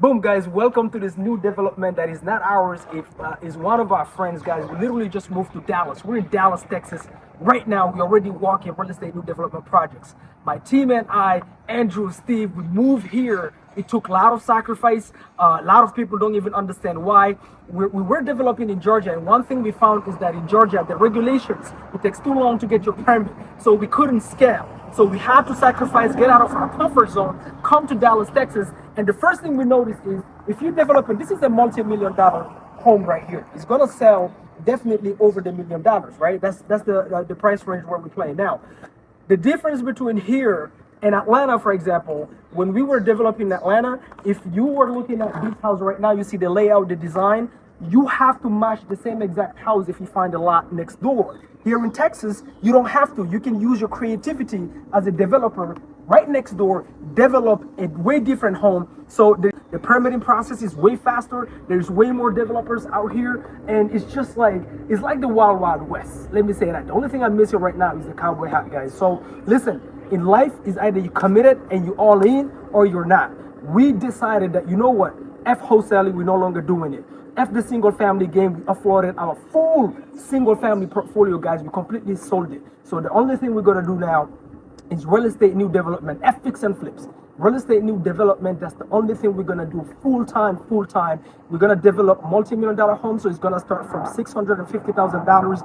Boom, guys, welcome to this new development that is not ours. It is one of our friends, guys. We literally just moved to Dallas. We're in Dallas, Texas. Right now, we're already walking real estate new development projects. My team and I, Andrew, Steve, we moved here. It took a lot of sacrifice. A lot of people don't even understand why. We were developing in Georgia, and one thing we found is that in Georgia, the regulations, it takes too long to get your permit, so we couldn't scale. So we had to sacrifice, get out of our comfort zone, come to Dallas, Texas. And the first thing we noticed is if you develop, and this is a multi-million-dollar home right here, it's gonna sell definitely over the $1 million, right? That's the price range where we play now. The difference between here and Atlanta, for example, when we were developing Atlanta, if you were looking at this house right now, you see the layout, the design, you have to match the same exact house if you find a lot next door. Here in Texas, you don't have to. You can use your creativity as a developer right next door, develop a way different home. So the permitting process is way faster. There's way more developers out here. And it's like the wild, wild west. Let me say that. The only thing I'm missing right now is the cowboy hat, guys. So listen, in life is either you committed and you all in or you're not. We decided that, you know what? F wholesaling, we're no longer doing it. F the single family game, we offloaded our full single family portfolio, guys. We completely sold it. So the only thing we're gonna do now is real estate new development, F fix and flips. Real estate new development, that's the only thing we're gonna do full time. We're gonna develop multi-million-dollar homes, so it's gonna start from $650,000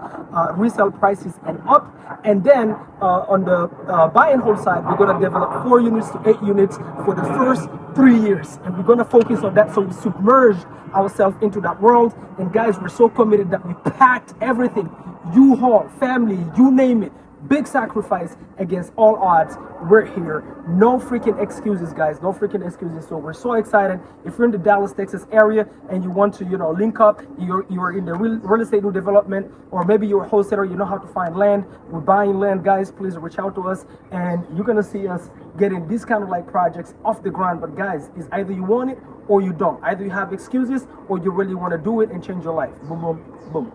resale prices and up. And then on the buy and hold side, we're gonna develop 4 units to 8 units for the first 3 years. And we're gonna focus on that, so we submerged ourselves into that world. And guys, we're so committed that we packed everything, U-Haul, family, you name it. Big sacrifice against all odds. We're here. No freaking excuses, guys. No freaking excuses. So we're so excited. If you're in the Dallas, Texas area and you want to, link up, you're in the real estate new development, or maybe you're a wholesaler, you know how to find land. We're buying land, guys. Please reach out to us, and you're gonna see us getting these kind of projects off the ground. But guys, it's either you want it or you don't. Either you have excuses or you really want to do it and change your life. Boom, boom, boom.